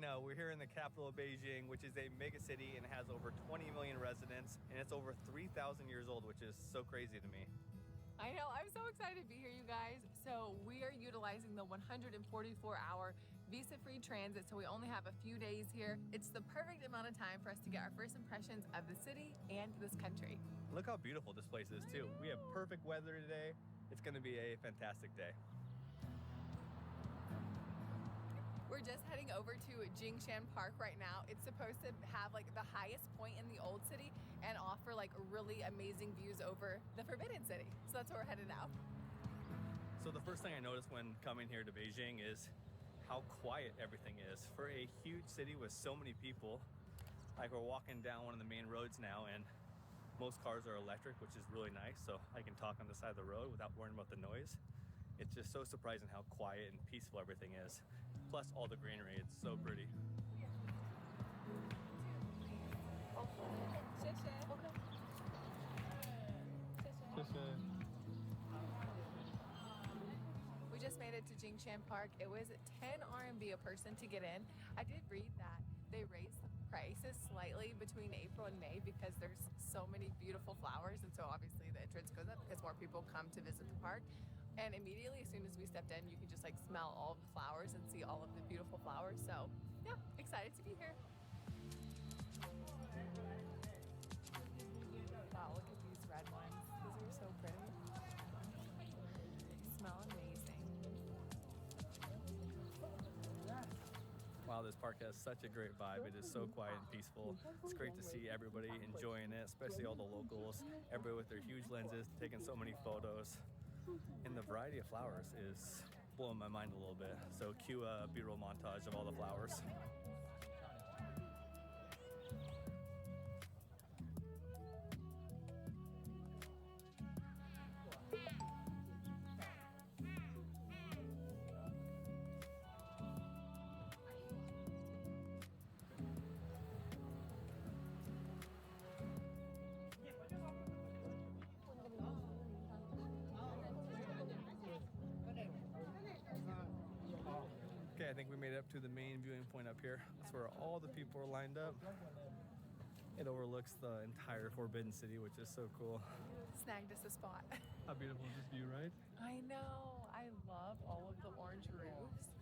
know, we're here in the capital of Beijing, which is a mega city and has over 20 million residents, and it's over 3,000 years old, which is so crazy to me. I know, I'm so excited to be here, you guys. So we are utilizing the 144-hour visa-free transit, so we only have a few days here. It's the perfect amount of time for us to get our first impressions of the city and this country. Look how beautiful this place is too. We have perfect weather today. It's gonna be a fantastic day. We're just heading over to Jingshan Park right now. It's supposed to have like the highest point in the old city and offer like really amazing views over the Forbidden City. So that's where we're headed now. So the first thing I noticed when coming here to Beijing is how quiet everything is. For a huge city with so many people, like we're walking down one of the main roads now and most cars are electric, which is really nice. So I can talk on the side of the road without worrying about the noise. It's just so surprising how quiet and peaceful everything is. Plus all the greenery, it's so pretty. We just made it to Jingshan Park. It was 10 RMB a person to get in. I did read that they raised the prices slightly between April and May because there's so many beautiful flowers, and so obviously the entrance goes up because more people come to visit the park. And immediately, as soon as we stepped in, you could just like smell all of the flowers and see all of the beautiful flowers. So yeah, excited to be here. Wow, look at these red ones. These are so pretty. They smell amazing. Wow, this park has such a great vibe. It is so quiet and peaceful. It's great to see everybody enjoying it, especially all the locals. Everybody with their huge lenses, taking so many photos. And the variety of flowers is blowing my mind a little bit. So cue a B-roll montage of all the flowers. Okay, I think we made it up to the main viewing point up here. That's where all the people are lined up. It overlooks the entire Forbidden City, which is so cool. Snagged us a spot. How beautiful is this view, right? I know. I love all of the orange roofs.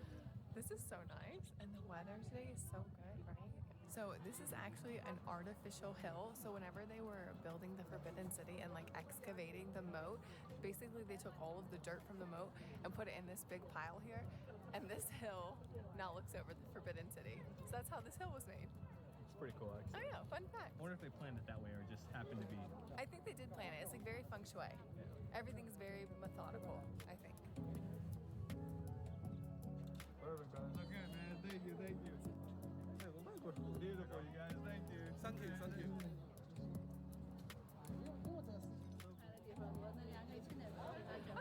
This is so nice. And the weather today is so good, right? So this is actually an artificial hill. So whenever they were building the Forbidden City and like excavating the moat, basically they took all of the dirt from the moat and put it in this big pile here. And this hill now looks over the Forbidden City. So that's how this hill was made. It's pretty cool, actually. I know, fun fact. I wonder if they planned it that way or it just happened to be. I think they did plan it. It's like very feng shui. Yeah. Everything's very methodical, I think. Perfect, brother. So good, man. Thank you, thank you. Hey, well, that was beautiful, you guys. Thank you. Thank you, thank you.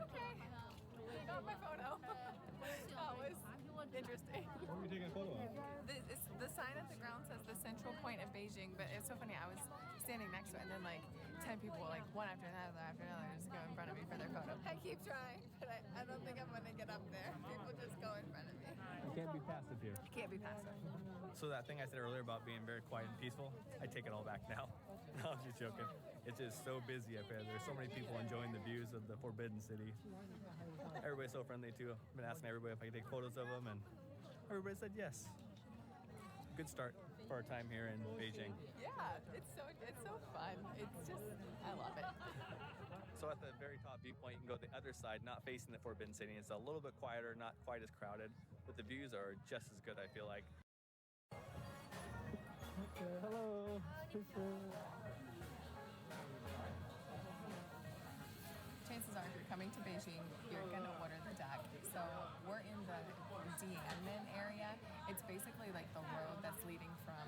Okay. I got my photo. That was interesting. What were you taking a photo of? The sign at the ground says the central point of Beijing, but it's so funny. I was standing next to it, and then like 10 people, like one after another, just go in front of me for their photo. I keep trying, but I don't think I'm going to get up there. People just go in front of me. You can't be passive here. You can't be passive. So that thing I said earlier about being very quiet and peaceful, I take it all back now. No, I'm just joking. It's just so busy up here. There's so many people enjoying the views of the Forbidden City. Everybody's so friendly too. I've been asking everybody if I could take photos of them, and everybody said yes. Good start for our time here in Beijing. Yeah, it's so fun. It's just, I love it. So at the very top viewpoint, you can go to the other side, not facing the Forbidden City. It's a little bit quieter, not quite as crowded, but the views are just as good, I feel like. Okay, hello. Chances are, if you're coming to Beijing, you're going to order the duck. So we're in the Dianmen area. It's basically like the road that's leading from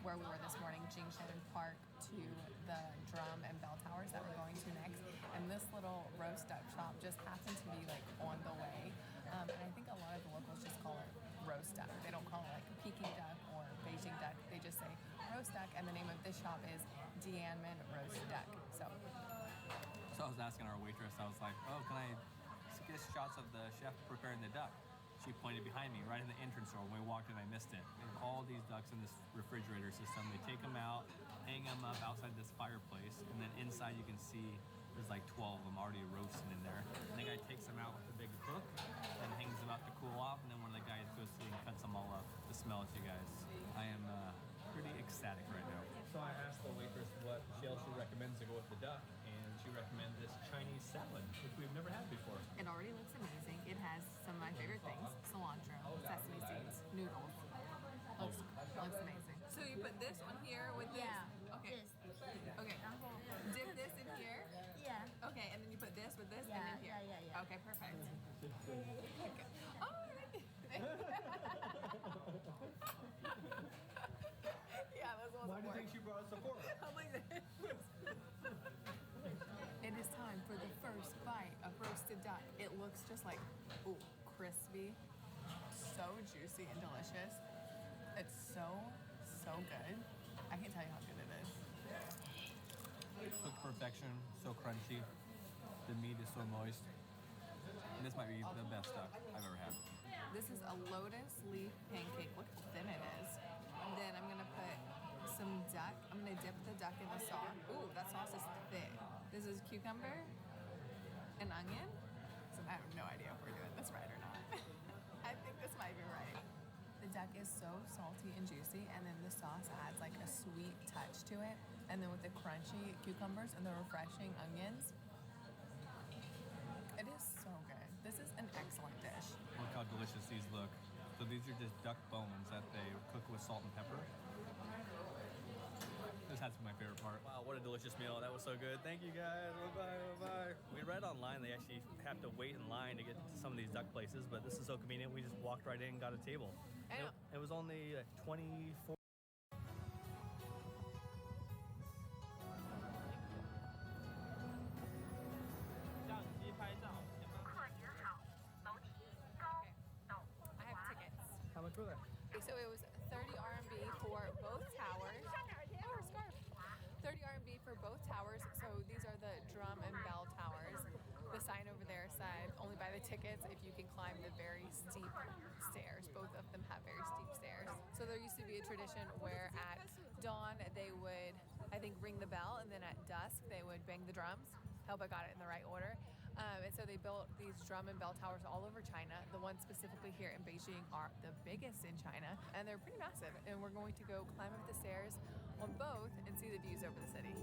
where we were this morning, Jingshan Park, to the drum and bell towers that we're going to next. And this little roast duck shop just happened to be like on the way. And I think a lot of the locals just call it roast duck. They don't call it like Peking duck or Beijing duck. They just say roast duck. And the name of this shop is Dianmen Roast Duck. So I was asking our waitress, I was like, oh, can I get shots of the chef preparing the duck? She pointed behind me, right in the entrance door. When we walked in, I missed it. They have all all these ducks in this refrigerator system. They take them out, hang them up outside this fireplace, and then inside you can see there's like 12 of them already roasting in there. And the guy takes them out with a big hook and hangs them out to cool off, and then one of the guys goes through and cuts them all up to smell it to you guys. I am pretty ecstatic right now. So I asked the waitress what else she recommends to go with the duck, and she recommended this Chinese salad, which we've never had before. It already looks amazing. It has some of my favorite things: cilantro, sesame seeds, noodles. Looks amazing. So you put this one here with this? Yeah. Okay. Okay. Dip this in here? Yeah. Okay, and then you put this with this and in here? Yeah. Okay, perfect. Okay. Oh, yeah, those ones Why do you think she brought us to Florida? I'm like this. It is time for the first bite of roasted duck. It looks just like, ooh, crispy, so juicy and delicious. It's so good. I can't tell you how good it is. Cooked perfection, so crunchy. The meat is so moist. And this might be the best duck I've ever had. This is a lotus leaf pancake. Look how thin it is. And then I'm gonna put some duck. I'm gonna dip the duck in the sauce. Ooh, that sauce is thick. This is cucumber and onion. So I have no idea if we're doing this right or not. I think this might be right. The duck is so salty and juicy, and then the sauce adds like a sweet touch to it. And then with the crunchy cucumbers and the refreshing onions, it is so good. This is an excellent dish. Look how delicious these look. So these are just duck bones that they cook with salt and pepper. This has to be my favorite part. Wow, what a delicious meal. That was so good. Thank you guys. Bye-bye. We read online they actually have to wait in line to get to some of these duck places, but this is so convenient. We just walked right in and got a table. It was only 24. I have tickets. How much were they? So it was 30 RMB for both towers. Oh, her scarf. 30 RMB for both towers. So these are the drum and bell towers. The sign over there said only buy the tickets if you can climb the very steep stairs. Both of them have very steep stairs. So there used to be a tradition where at dawn they would, I think, ring the bell, and then at dusk they would bang the drums. Hope I got it in the right order. And so they built these drum and bell towers all over China. The ones specifically here in Beijing are the biggest in China, and they're pretty massive. And we're going to go climb up the stairs on both and see the views over the city.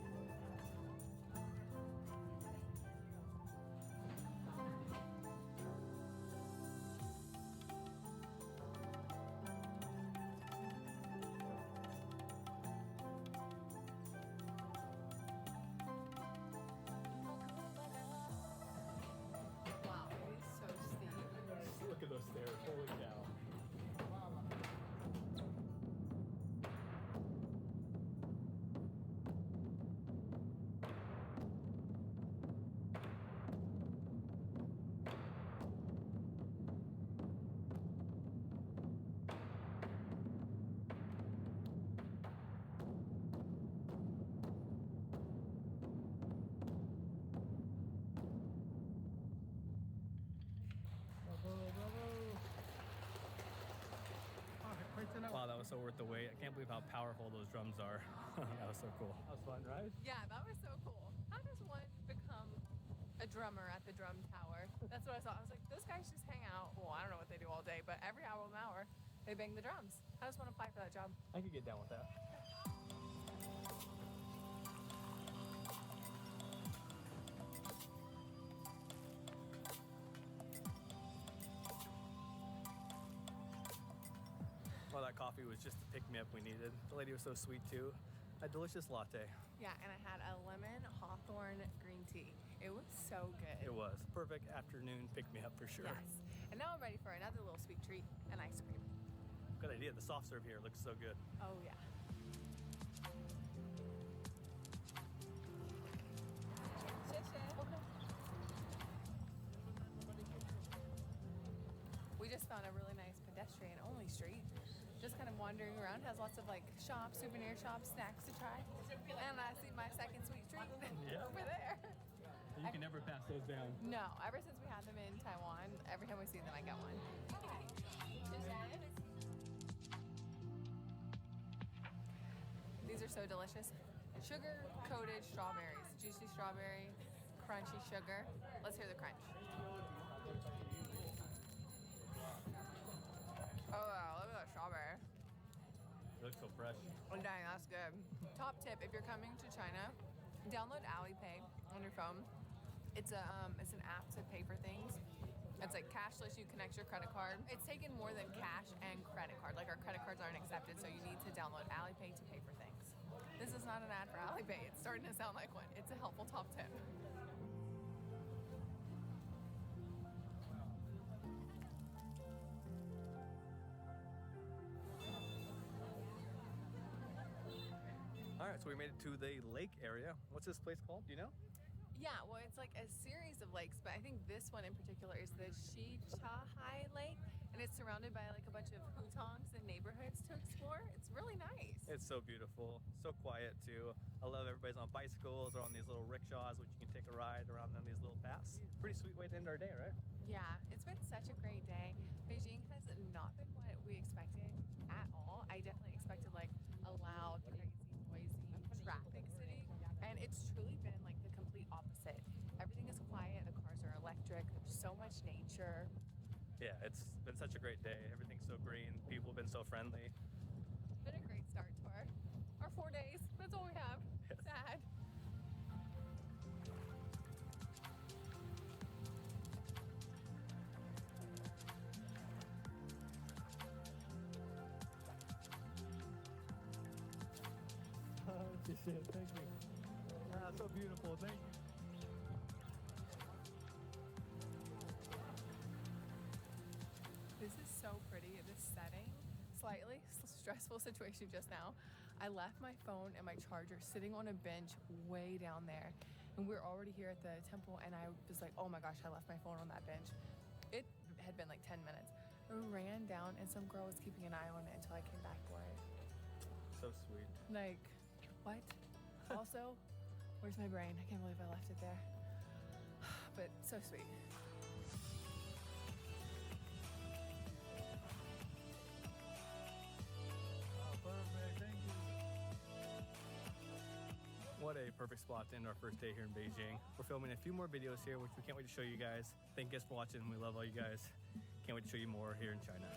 Wow, it is so steep. Look at those stairs. Holy cow. Wow, that was so worth the wait. I can't believe how powerful those drums are. That was so cool. That was fun, right? Yeah, that was so cool. How does one become a drummer at the drum tower? That's what I thought. I was like, those guys just hang out. Well, I don't know what they do all day, but every hour, they bang the drums. How does one apply for that job? I could get down with that. Well, that coffee was just the pick-me-up we needed. The lady was so sweet, too. A delicious latte. Yeah, and I had a lemon hawthorn green tea. It was so good. It was. Perfect afternoon pick-me-up for sure. Yes. And now I'm ready for another little sweet treat, an ice cream. Good idea. The soft serve here looks so good. Oh, yeah. We just found a really nice pedestrian-only street. Just kind of wandering around, has lots of like shops, souvenir shops, snacks to try. And I see my second sweet treat over there. You can never pass those down. No, ever since we had them in Taiwan, every time we see them, I get one. are so delicious. Sugar-coated strawberries. Juicy strawberry, crunchy sugar. Let's hear the crunch. Oh wow, look at that strawberry. It looks so fresh. Oh dang, that's good. Top tip, if you're coming to China, download Alipay on your phone. It's an app to pay for things. It's like cashless, you connect your credit card. It's taken more than cash and credit card. Like our credit cards aren't accepted, so you need to download Alipay to pay for things. This is not an ad for Alipay. It's starting to sound like one. It's a helpful top tip. All right, so we made it to the lake area. What's this place called? Do you know? Yeah, well, it's like a series of lakes, but I think this one in particular is the Shichahai Lake, and it's surrounded by like a bunch of hutongs and neighborhoods to explore. It's really nice. It's so beautiful, so quiet too. I love everybody's on bicycles or on these little rickshaws, which you can take a ride around on these little paths. Pretty sweet way to end our day, right? Yeah, it's been such a great day. Beijing has not been what we expected at all. I definitely expected like a loud, crazy, noisy traffic city, and it's truly been like the complete opposite. Everything is quiet, the cars are electric, there's so much nature. Yeah, it's been such a great day. Everything's so green, people have been so friendly. It's been a great start to our 4 days. That's all we have. Yes. Sad. Thank you. Ah, so beautiful. Thank you. This is so pretty, this setting. Slightly stressful situation just now. I left my phone and my charger sitting on a bench way down there. And we're already here at the temple, and I was like, oh my gosh, I left my phone on that bench. It had been like 10 minutes. I ran down, and some girl was keeping an eye on it until I came back for it. So sweet. Like, what? Also, where's my brain? I can't believe I left it there. But so sweet. Perfect, thank you. What a perfect spot to end our first day here in Beijing. We're filming a few more videos here, which we can't wait to show you guys. Thank you guys for watching. We love all you guys. Can't wait to show you more here in China.